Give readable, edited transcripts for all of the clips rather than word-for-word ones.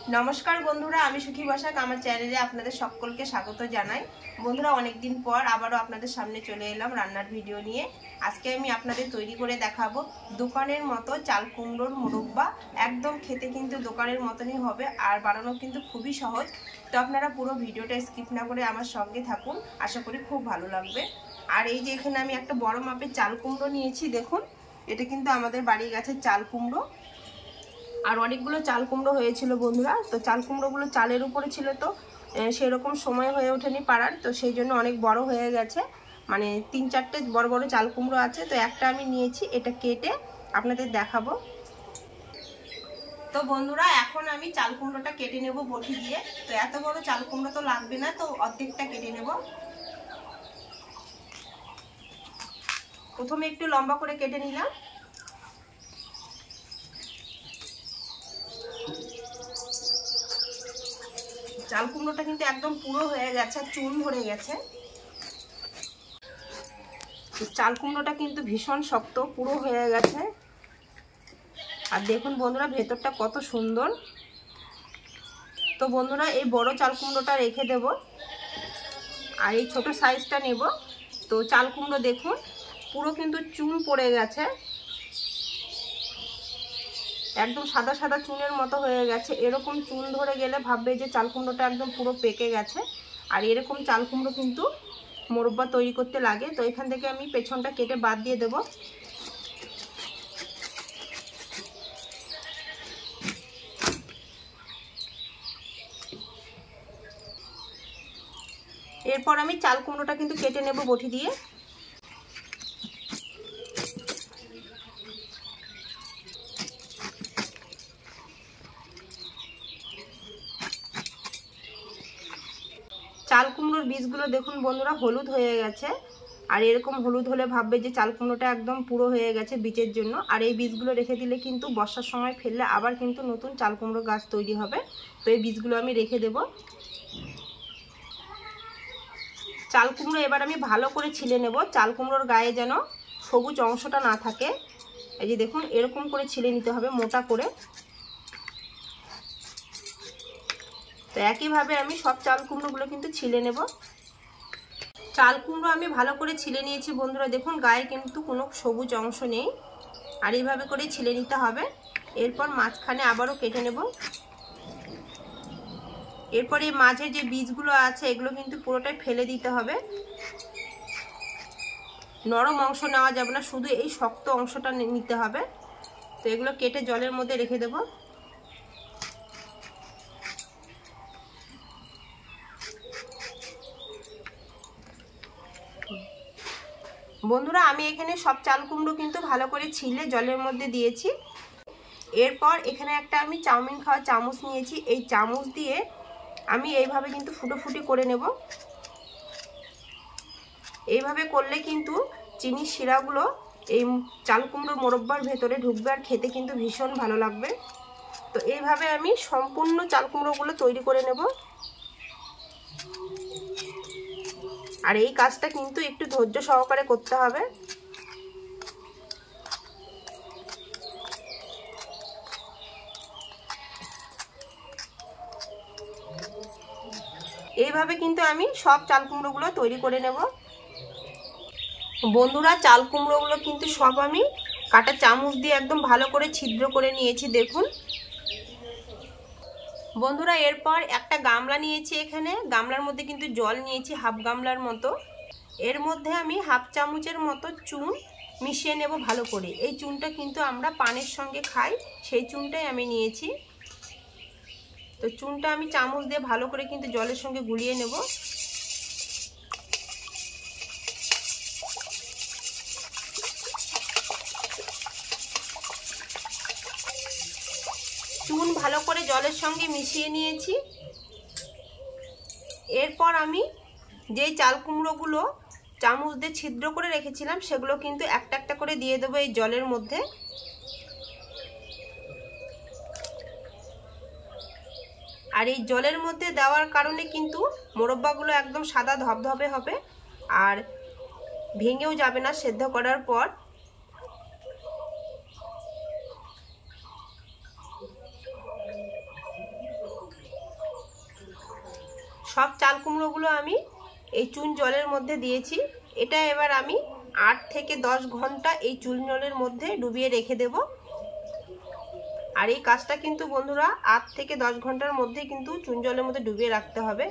নমস্কার বন্ধুরা, আমি সুখী বসাক আমার চ্যানেলে আপনাদের সকলকে স্বাগত জানাই। বন্ধুরা, অনেকদিন পর আবারও আপনাদের সামনে চলে এলাম রান্নার ভিডিও নিয়ে। আজকে আমি আপনাদের তৈরি করে দেখাবো দোকানের মতো চাল কুমড়োর মোরব্বা। একদম খেতে কিন্তু দোকানের মতনই হবে, আর বানানো কিন্তু খুবই সহজ। তো আপনারা পুরো ভিডিওটা স্কিপ না করে আমার সঙ্গে থাকুন, আশা করি খুব ভালো লাগবে। আর এই যে এখানে আমি একটা বড় মাপের চাল কুমড়ো নিয়েছি, দেখুন এটা কিন্তু আমাদের বাড়ির গাছের চাল কুমড়ো। আর অনেকগুলো চাল কুমড়ো হয়েছিল বন্ধুরা। তো চাল কুমড়োগুলো চালের উপরে ছিল, তো সেরকম সময় হয়ে ওঠেনি পাড়ার, তো সেই জন্য অনেক বড় হয়ে গেছে। মানে 3-4টে বড় বড় চাল কুমড়ো আছে, তো একটা আমি নিয়েছি, এটা কেটে আপনাদের দেখাবো। তো বন্ধুরা, এখন আমি চাল কুমড়োটা কেটে নেব বটি দিয়ে। তো এত বড় চাল কুমড়ো তো লাগবে না, তো অর্ধেকটা কেটে নেব। প্রথমে একটু লম্বা করে কেটে নিলাম। চাল কুমড়োটা কিন্তু একদম পুরো হয়ে গেছে, চুন ধরে গেছে। চাল কুমড়োটা কিন্তু ভীষণ শক্ত, পুরো হয়ে গেছে। আর দেখুন বন্ধুরা, ভেতরটা কত সুন্দর। তো বন্ধুরা, এই বড় চাল কুমড়োটা রেখে দেব, আর এই ছোট সাইজটা নেব। তো চাল কুমড়ো দেখুন পুরো কিন্তু চুন পড়ে গেছে, একদম সাদা সাদা চুনের মতো হয়ে গেছে। এরকম চুন ধরে গেলে ভাববে যে চাল কুমড়োটা একদম পুরো পেকে গেছে। আর এরকম চাল কুমড়ো কিন্তু মোরব্বা তৈরি করতে লাগে। তো এখান থেকে আমি পেছনটা কেটে বাদ দিয়ে দেব। এরপর আমি চাল কুমড়োটা কিন্তু কেটে নেব বটি দিয়ে। চাল কুমড়োর বীজগুলো দেখুন বন্ধুরা হলুদ হয়ে গেছে। আর এরকম হলুদ হলে ভাববে যে চাল কুমড়োটা একদম পুরো হয়ে গেছে বীজের জন্য। আর এই বীজগুলো রেখে দিলে কিন্তু বর্ষার সময় ফেললে আবার কিন্তু নতুন চাল কুমড়ো গাছ তৈরি হবে। তো এই বীজগুলো আমি রেখে দেব। চাল কুমড়ো এবার আমি ভালো করে ছিলে নেব, চাল কুমড়োর গায়ে যেন সবুজ অংশটা না থাকে। এই যে দেখুন এরকম করে ছিলে নিতে হবে, মোটা করে। তো একইভাবে আমি সব চাল কুমড়োগুলো কিন্তু ছিলে নেব। চাল কুমড়ো আমি ভালো করে ছিলে নিয়েছি বন্ধুরা, দেখুন গায়ে কিন্তু কোনো সবুজ অংশ নেই। আর এইভাবে করে ছিলে নিতে হবে। এরপর মাঝখানে আবারও কেটে নেব। এরপর এই মাঝে যে বীজগুলো আছে এগুলো কিন্তু পুরোটাই ফেলে দিতে হবে। নরম অংশ নেওয়া যাবে না, শুধু এই শক্ত অংশটা নিতে হবে। তো এগুলো কেটে জলের মধ্যে রেখে দেব। বন্ধুরা, আমি এখানে সব চাল কুমড়ো কিন্তু ভালো করে ছিলে জলের মধ্যে দিয়েছি। এরপর এখানে একটা আমি চাউমিন খাওয়ার চামচ নিয়েছি, এই চামচ দিয়ে আমি এইভাবে কিন্তু ফুটোফুটি করে নেব। এইভাবে করলে কিন্তু চিনির শিরাগুলো এই চাল কুমড়োর মোরব্বার ভেতরে ঢুকবে, আর খেতে কিন্তু ভীষণ ভালো লাগবে। তো এইভাবে আমি সম্পূর্ণ চাল কুমড়োগুলো তৈরি করে নেব। আর এই কাজটা কিন্তু একটু ধৈর্য সহকারে করতে হবে। এইভাবে কিন্তু আমি সব চাল কুমড়োগুলো তৈরি করে নেব। বন্ধুরা, চাল কুমড়োগুলো কিন্তু সব আমি কাটা চামচ দিয়ে একদম ভালো করে ছিদ্র করে নিয়েছি, দেখুন বন্ধুরা। এরপর একটা গামলা নিয়েছি, এখানে গামলার মধ্যে কিন্তু জল নিয়েছি হাফ গামলার মতো। এর মধ্যে আমি হাফ চামচের মতো চুন মিশিয়ে নেব ভালো করে। এই চুনটা কিন্তু আমরা পানের সঙ্গে খাই, সেই চুনটাই আমি নিয়েছি। তো চুনটা আমি চামচ দিয়ে ভালো করে কিন্তু জলের সঙ্গে গুলিয়ে নেব। চুন ভালো করে জলের সঙ্গে মিশিয়ে নিয়েছি। এরপর আমি যেই চাল কুমড়োগুলো চামচ দিয়ে ছিদ্র করে রেখেছিলাম সেগুলো কিন্তু একটা একটা করে দিয়ে দেবো এই জলের মধ্যে। আর এই জলের মধ্যে দেওয়ার কারণে কিন্তু মোরব্বাগুলো একদম সাদা ধবধবে হবে, আর ভেঙেও যাবে না সেদ্ধ করার পর। সব চাল কুমড়োগুলো আমি এই চুন জলের মধ্যে দিয়েছি। এটা এবার আমি 8 থেকে 10 ঘন্টা এই চুন জলের মধ্যে ডুবিয়ে রেখে দেব। আর এই কাজটা কিন্তু বন্ধুরা 8 থেকে 10 ঘন্টার মধ্যে কিন্তু চুন জলের মধ্যে ডুবিয়ে রাখতে হবে।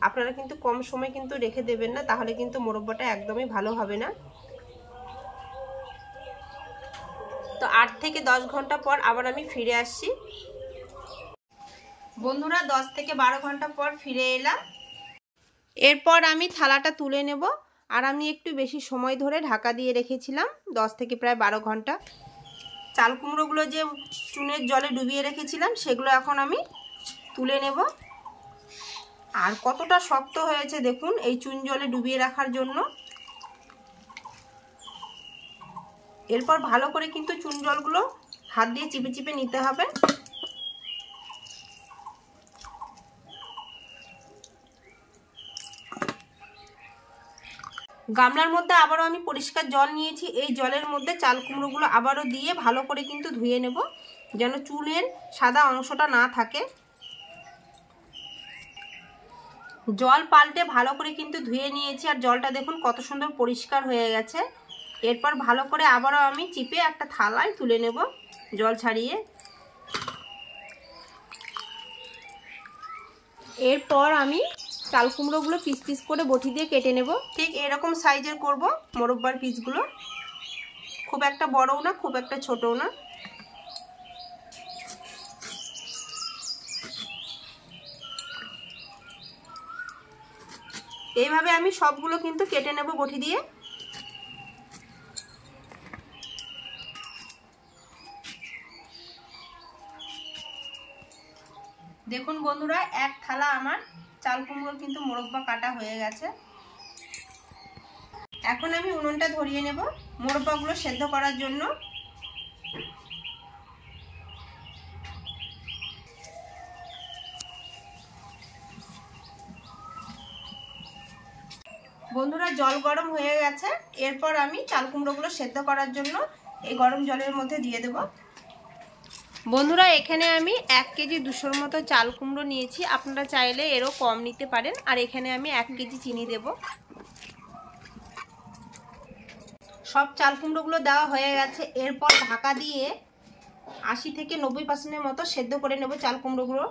আপনারা কিন্তু কম সময় কিন্তু রেখে দেবেন না, তাহলে কিন্তু মোরব্বাটা একদমই ভালো হবে না। তো 8 থেকে 10 ঘন্টা পর আবার আমি ফিরে আসছি। বন্ধুরা 10 থেকে 12 ঘন্টা পর ফিরে এলাম। এরপর আমি থালাটা তুলে নেব। আর আমি একটু বেশি সময় ধরে ঢাকা দিয়ে রেখেছিলাম, 10 থেকে প্রায় 12 ঘন্টা। চাল কুমড়োগুলো যে চুনের জলে ডুবিয়ে রেখেছিলাম সেগুলো এখন আমি তুলে নেব। আর কতটা শক্ত হয়েছে দেখুন এই চুন জলে ডুবিয়ে রাখার জন্য। এরপর ভালো করে কিন্তু চুন জলগুলো হাত দিয়ে চিপে চিপে নিতে হবে। গামলার মধ্যে আবারও আমি পরিষ্কার জল নিয়েছি। এই জলের মধ্যে চাল কুমড়োগুলো আবারও দিয়ে ভালো করে কিন্তু ধুয়ে নেব, যেন চুলের সাদা অংশটা না থাকে। জল পাল্টে ভালো করে কিন্তু ধুয়ে নিয়েছি। আর জলটা দেখুন কত সুন্দর পরিষ্কার হয়ে গেছে। এরপর ভালো করে আবারও আমি চিপে একটা থালায় তুলে নেব জল ছাড়িয়ে। এরপর আমি চাল কুমড়োগুলো পিস পিস করে বটি দিয়ে কেটে নেব। ঠিক এরকম সাইজের করব মোরব্বার পিসগুলো, খুব একটা বড়ও না খুব একটা ছোটও না। এইভাবে আমি সবগুলো কিন্তু কেটে নেব বটি দিয়ে। দেখুন বন্ধুরা এক থালা আমার চাল কুমড়োর কিন্তু মোরব্বা কাটা হয়ে গেছে। এখন আমি উনুনটা ধরিয়ে নেব মোরব্বাগুলো সেদ্ধ করার জন্য। বন্ধুরা জল গরম হয়ে গেছে। এরপর আমি চাল কুমড়োগুলো সেদ্ধ করার জন্য এই গরম জলের মধ্যে দিয়ে দেব। বন্ধুরা এখানে আমি 1 কেজি 200-র মতো চাল কুমড়ো নিয়েছি, আপনারা চাইলে এরও কম নিতে পারেন। আর এখানে আমি 1 কেজি চিনি দেব। সব চাল কুমড়োগুলো দেওয়া হয়ে গেছে। এরপর ঢাকা দিয়ে 80 থেকে 90% মতো সেদ্ধ করে নেব চাল কুমড়োগুলো।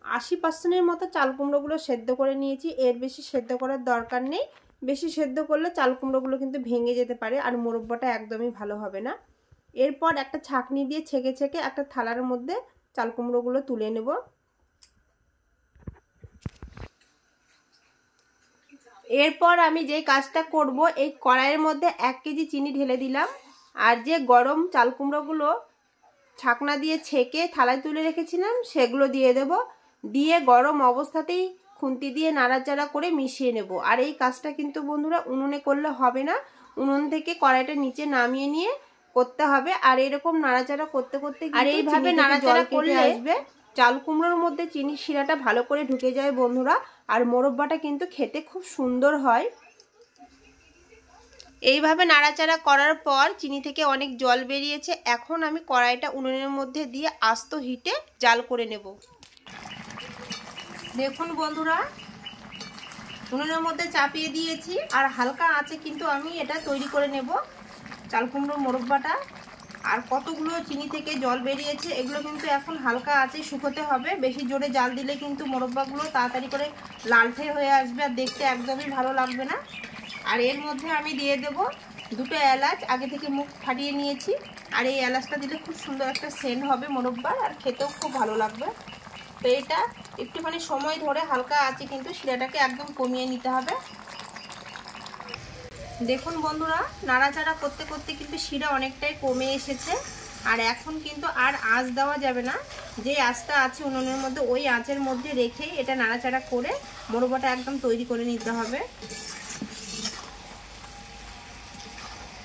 80% মতো চাল কুমড়োগুলো সেদ্ধ করে নিয়েছি। এর বেশি সেদ্ধ করার দরকার নেই, বেশি সেদ্ধ করলে চাল কুমড়োগুলো কিন্তু ভেঙে যেতে পারে আর মোরব্বাটা একদমই ভালো হবে না। এরপর একটা ছাঁকনি দিয়ে ছেঁকে ছেঁকে একটা থালার মধ্যে চাল কুমড়োগুলো তুলে নেব। এরপর আমি যে কাজটা করব, এই কড়াইয়ের মধ্যে 1 কেজি চিনি ঢেলে দিলাম। আর যে গরম চাল কুমড়োগুলো ছাঁকনা দিয়ে ছেঁকে থালায় তুলে রেখেছিলাম সেগুলো দিয়ে দেব। দিয়ে গরম অবস্থাতেই খুন্তি দিয়ে নাড়াচাড়া করে মিশিয়ে নেব। আর এই কাজটা কিন্তু বন্ধুরা উনুনে করলে হবে না, উনুন থেকে কড়াইটা নিচে নামিয়ে নিয়ে করতে হবে। আর এরকম নাড়াচাড়া করতে করতে আর এইভাবে নাড়াচাড়া করলে আসবে চাল কুমড়োর মধ্যে চিনির শিরাটা ভালো করে ঢুকে যায় বন্ধুরা। আর মোরব্বাটা কিন্তু খেতে খুব সুন্দর হয়। এইভাবে নাড়াচাড়া করার পর চিনি থেকে অনেক জল বেরিয়েছে। এখন আমি কড়াইটা উনুনের মধ্যে দিয়ে আস্ত হিটে জাল করে নেব। দেখুন বন্ধুরা উনুনের মধ্যে চাপিয়ে দিয়েছি আর হালকা আঁচে কিন্তু আমি এটা তৈরি করে নেব চাল কুমড়োর মোরব্বাটা। আর কতগুলো চিনি থেকে জল বেরিয়েছে, এগুলো কিন্তু এখন হালকা আঁচে শুকোতে হবে। বেশি জোরে জাল দিলে কিন্তু মোরব্বাগুলো তাড়াতাড়ি করে লালটে হয়ে আসবে আর দেখতে একদমই ভালো লাগবে না। আর এর মধ্যে আমি দিয়ে দেব 2টো এলাচ, আগে থেকে মুখ ফাটিয়ে নিয়েছি। আর এই এলাচটা দিলে খুব সুন্দর একটা সেন্ট হবে মোরব্বার, আর খেতেও খুব ভালো লাগবে। তো এটা একটুখানি সময় ধরে হালকা আঁচে কিন্তু শিরাটাকে একদম কমিয়ে নিতে হবে। দেখুন বন্ধুরা নাড়াচাড়া করতে করতে কিন্তু শিরা অনেকটাই কমে এসেছে। আর এখন কিন্তু আর আঁচ দেওয়া যাবে না, যে আঁচটা আছে উনুনের মধ্যে ওই আঁচের মধ্যে রেখেই এটা নাড়াচাড়া করে মোরব্বাটা একদম তৈরি করে নিতে হবে।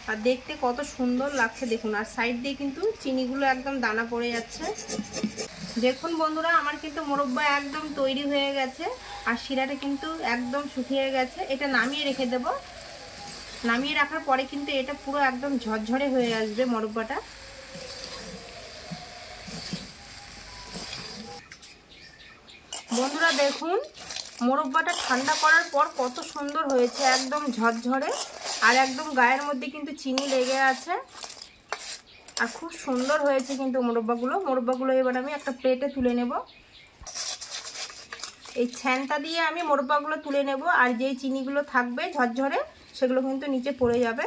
আর দেখতে কত সুন্দর লাগছে দেখুন। আর সাইড দিয়ে কিন্তু চিনিগুলো একদম দানা পড়ে যাচ্ছে। দেখুন বন্ধুরা আমার কিন্তু মোরব্বা একদম তৈরি হয়ে গেছে আর শিরাটা কিন্তু একদম শুকিয়ে গেছে। এটা নামিয়ে রেখে দেব। নামিয়ে রাখার পরে কিন্তু এটা পুরো একদম ঝরঝরে হয়ে আসবে মোরব্বাটা। বন্ধুরা দেখুন মোরব্বাটা ঠান্ডা করার পর কত সুন্দর হয়েছে, একদম ঝরঝরে, আর একদম গায়ের মধ্যে কিন্তু চিনি লেগে আছে, আর খুব সুন্দর হয়েছে কিন্তু মোরব্বাগুলো এবার আমি একটা প্লেটে তুলে নেব। এই ছ্যানটা দিয়ে আমি মোরব্বাগুলো তুলে নেব, আর যেই চিনিগুলো থাকবে ঝরঝরে সেগুলো কিন্তু নিচে পড়ে যাবে।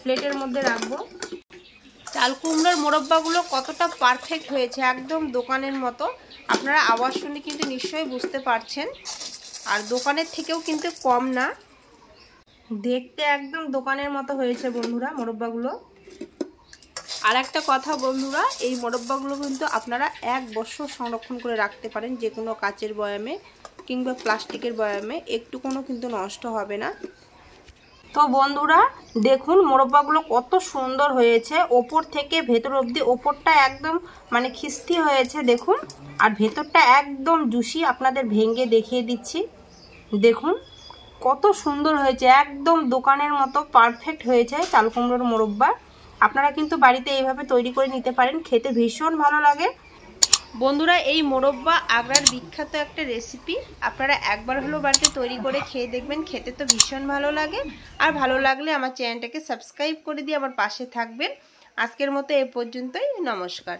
প্লেটের মধ্যে রাখবো। চাল কুমড়োর মোরব্বাগুলো কতটা পারফেক্ট হয়েছে, একদম দোকানের মতো। আপনারা আওয়াজ শুনে কিন্তু নিশ্চয়ই বুঝতে পারছেন, আর দোকানের থেকেও কিন্তু কম না, দেখতে একদম দোকানের মতো হয়েছে বন্ধুরা মোরব্বাগুলো। আর একটা কথা বন্ধুরা, এই মোরব্বাগুলো কিন্তু আপনারা 1 বছর সংরক্ষণ করে রাখতে পারেন, যে কোনো কাচের বয়ামে কিংবা প্লাস্টিকের বয়ামে, একটুকুনো কিন্তু নষ্ট হবে না। তো বন্ধুরা দেখুন মোরব্বাগুলো কত সুন্দর হয়েছে, ওপর থেকে ভেতর অবধি। ওপরটা একদম মানে খিস্তি হয়েছে দেখুন, আর ভেতরটা একদম জুসি। আপনাদের ভেঙে দেখিয়ে দিচ্ছি, দেখুন কত সুন্দর হয়েছে, একদম দোকানের মতো পারফেক্ট হয়েছে চাল কুমড়োর মোরব্বা। আপনারা কিন্তু বাড়িতে এইভাবে তৈরি করে নিতে পারেন, খেতে ভীষণ ভালো লাগে বন্ধুরা। এই মোরব্বা আগ্রার বিখ্যাত একটা রেসিপি, আপনারা একবার হলেও বাড়িতে তৈরি করে খেয়ে দেখবেন, খেতে তো ভীষণ ভালো লাগে। আর ভালো লাগলে আমার চ্যানেলটাকে সাবস্ক্রাইব করে দিয়ে আমার পাশে থাকবেন। আজকের মতো এ পর্যন্তই, নমস্কার।